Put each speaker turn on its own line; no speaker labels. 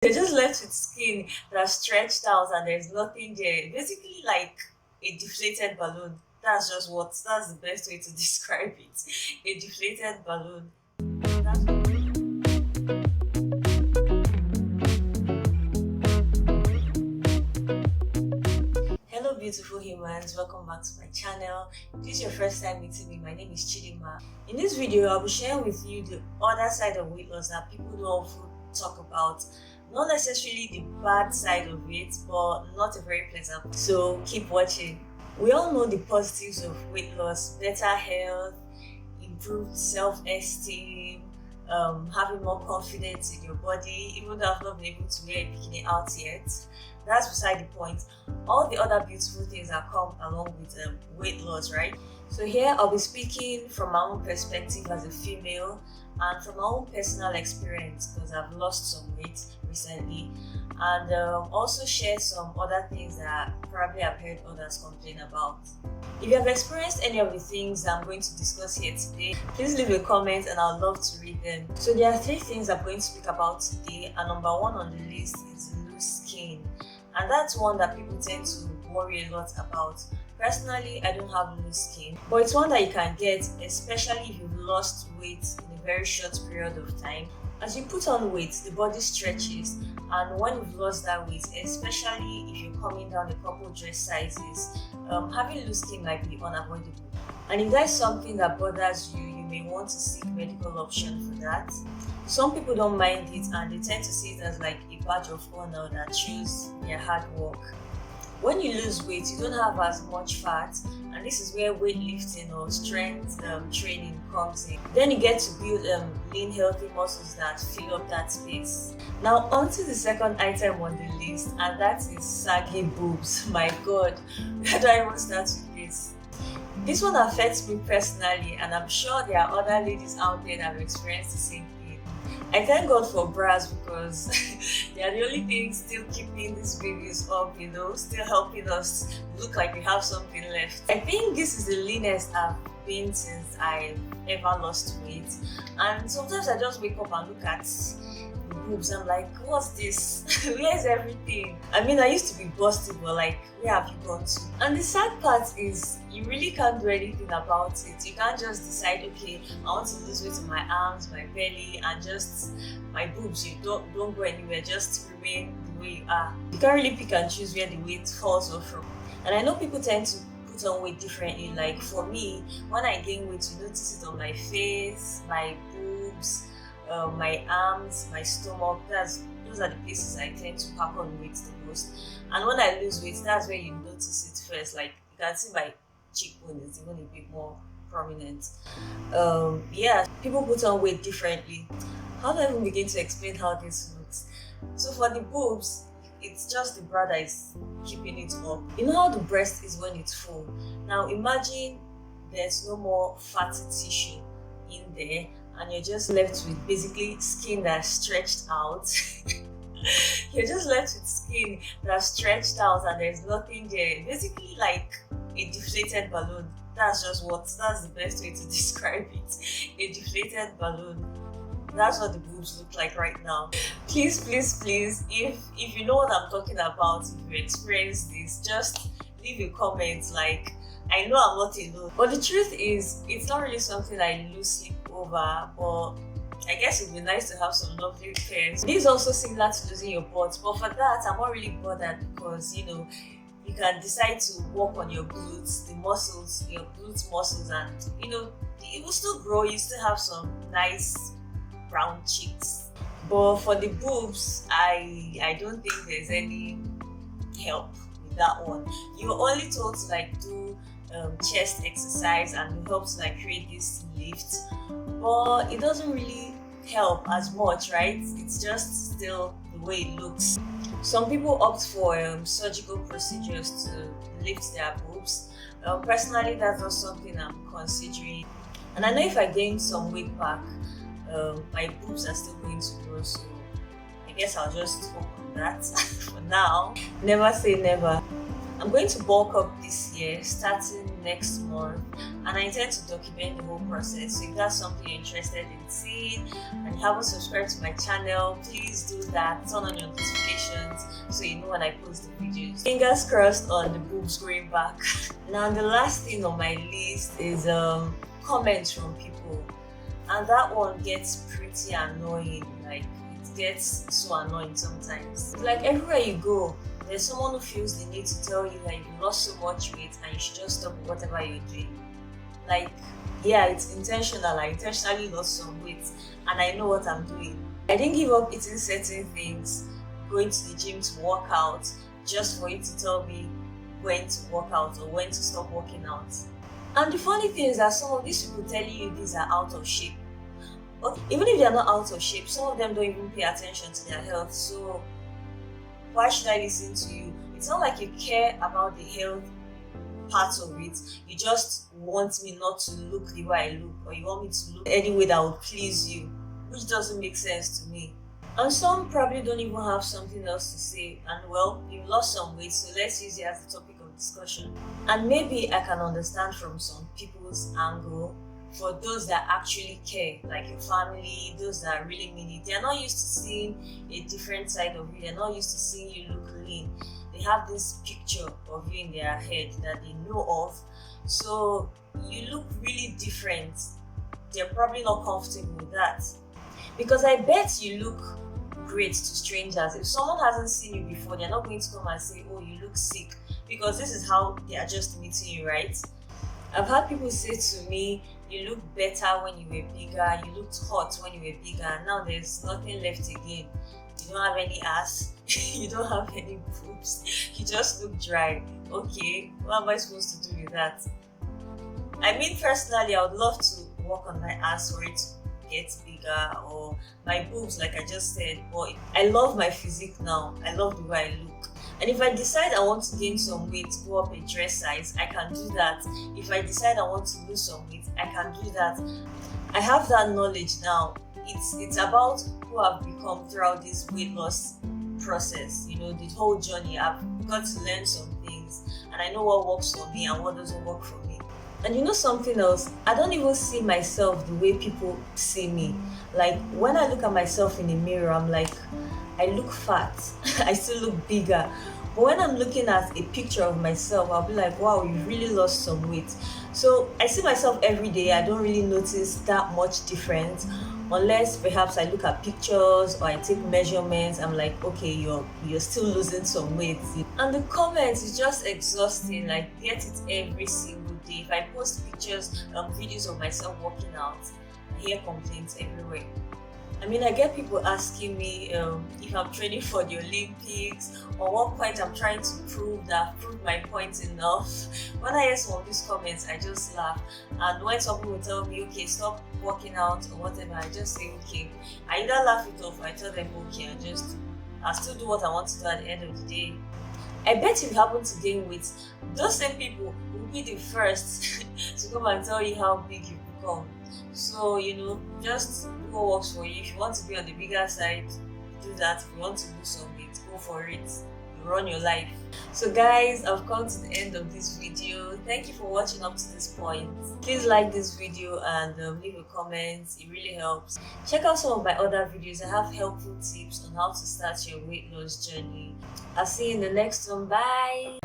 You're just left with skin that's stretched out and there's nothing there. Basically, like a deflated balloon. That's the best way to describe it. A deflated balloon. Hello, beautiful humans. Welcome back to my channel. If this is your first time meeting me, my name is Chidima. In this video, I'll be sharing with you the other side of weight loss that people don't often talk about. Not necessarily the bad side of it, but not a very pleasant. So keep watching. We all know the positives of weight loss: better health, improved self-esteem, having more confidence in your body. Even though I've not been able to wear a bikini out yet, that's beside the point. All the other beautiful things that come along with weight loss, right? So here I'll be speaking from my own perspective as a female and from my own personal experience, because I've lost some weight recently, and also share some other things that probably I've heard others complain about. If you have experienced any of the things I'm going to discuss here today, please leave a comment and I'd love to read them. So there are 3 things I'm going to speak about today, and number 1 on the list is loose skin. And that's one that people tend to worry a lot about. Personally, I don't have loose skin, but it's one that you can get, especially if you've lost weight in a very short period of time. As you put on weight, the body stretches, and when you've lost that weight, especially if you're coming down a couple dress sizes, having loose skin might be unavoidable. And if that's something that bothers you, you may want to seek medical option for that. Some people don't mind it and they tend to see it as like a badge of honor that shows their hard work. When you lose weight, you don't have as much fat, and this is where weightlifting or strength training comes in. Then you get to build lean, healthy muscles that fill up that space. Now, on to the second item on the list, and that is saggy boobs. My God, where do I even start with this? This one affects me personally, and I'm sure there are other ladies out there that have experienced the same thing. I thank God for bras because they are the only things still keeping these babies up, still helping us look like we have something left. I think this is the leanest I've been since I've ever lost weight, and sometimes I just wake up and look at the boobs. I'm like, what's this? Where's everything? I mean, I used to be busted, but like, where have you gone to? And the sad part is you really can't do anything about it. You can't just decide, okay, I want to lose weight in my arms, my belly, and just my boobs. You don't go anywhere, just remain the way you are. You can't really pick and choose where the weight falls off from. And I know people tend to put on weight differently. Like for me, when I gain weight, you notice it on my face, my boobs, my arms, my stomach. Those are the places I tend to pack on weight the most. And when I lose weight, that's where you notice it first. Like you can see my cheekbone is even a bit more prominent. Yeah, people put on weight differently. How do I even begin to explain how this looks? So for the boobs, it's just the bra that is keeping it up. You know how the breast is when it's full. Now imagine there's no more fatty tissue in there, and you're just left with basically skin that's stretched out. You're just left with skin that's stretched out and there's nothing there. Basically like a deflated balloon. That's the best way to describe it. A deflated balloon. That's what the boobs look like right now. Please, if you know what I'm talking about, if you experience this, just leave a comment. Like, I know I'm not alone. But the truth is, it's not really something I lose sleep over, but I guess it'd be nice to have some lovely pairs. This is also similar to losing your butt, but for that, I'm not really bothered because, you can decide to work on your glutes, your glutes muscles, and, it will still grow. You still have some nice round cheeks. But for the boobs, I don't think there's any help with that one. You're only told to like do chest exercise and it helps to like create this lift, but it doesn't really help as much, right? It's just still the way it looks. Some people opt for surgical procedures to lift their boobs. Personally, that's not something I'm considering, and I know if I gain some weight back, my boobs are still going to grow, so I guess I'll just work on that for now. Never say never. I'm going to bulk up this year, starting next month, and I intend to document the whole process. So if that's something you're interested in seeing and you haven't subscribed to my channel, please do that. Turn on your notifications so you know when I post the videos. Fingers crossed on the boobs growing back. Now the last thing on my list is comments from people, and that one gets pretty annoying. Like, it gets so annoying sometimes. Like, everywhere you go, there's someone who feels the need to tell you that you've lost so much weight and you should just stop whatever you're doing. Like, yeah, it's intentional. I intentionally lost some weight and I know what I'm doing. I didn't give up eating certain things, going to the gym to work out, just for you to tell me when to work out or when to stop working out. And the funny thing is that some of these people telling you these are out of shape. But even if they're not out of shape, some of them don't even pay attention to their health. So why should I listen to you? It's not like you care about the health part of it. You just want me not to look the way I look, or you want me to look any way that would please you, which doesn't make sense to me. And some probably don't even have something else to say. And well, you've lost some weight, so let's use it as a topic of discussion. And maybe I can understand from some people's angle. For those that actually care, like your family, those that really mean it, they're not used to seeing a different side of you. They're not used to seeing you look lean. They have this picture of you in their head that they know of. So you look really different. They're probably not comfortable with that. Because I bet you look great to strangers. If someone hasn't seen you before, they're not going to come and say, oh, you look sick. Because this is how they are just meeting you, right? I've had people say to me, you look better when you were bigger, you looked hot when you were bigger, and now there's nothing left again. You don't have any ass, you don't have any boobs, you just look dry. Okay, what am I supposed to do with that? I mean, personally, I would love to work on my ass for it to get bigger, or my boobs, like I just said, but I love my physique now. I love the way I look. And if I decide I want to gain some weight, go up a dress size, I can do that. If I decide I want to lose some weight, I can do that. I have that knowledge now. It's about who I've become throughout this weight loss process. You know, the whole journey, I've got to learn some things, and I know what works for me and what doesn't work for me. And you know something else? I don't even see myself the way people see me. Like, when I look at myself in the mirror, I'm like, I look fat. I still look bigger. But when I'm looking at a picture of myself, I'll be like, wow, you really lost some weight. So I see myself every day. I don't really notice that much difference, unless perhaps I look at pictures or I take measurements. I'm like, okay, you're still losing some weight. And the comments is just exhausting. Like, get it every single day. If I post pictures and videos of myself working out, I hear complaints everywhere. I mean, I get people asking me if I'm training for the Olympics, or what point I'm trying to prove that I've proved my point enough. When I hear some of these comments, I just laugh. And when some people tell me, okay, stop working out or whatever, I just say, okay. I either laugh it off or I tell them, okay, I'll still do what I want to do at the end of the day. I bet if you happen to gain weight, those same people will be the first to come and tell you how big you've become. So, you know, just do what works for you. If you want to be on the bigger side, do that. If you want to lose some weight, go for it. You run your life. So guys, I've come to the end of this video. Thank you for watching up to this point. Please like this video and leave a comment. It really helps. Check out some of my other videos. I have helpful tips on how to start your weight loss journey. I'll see you in the next one. Bye.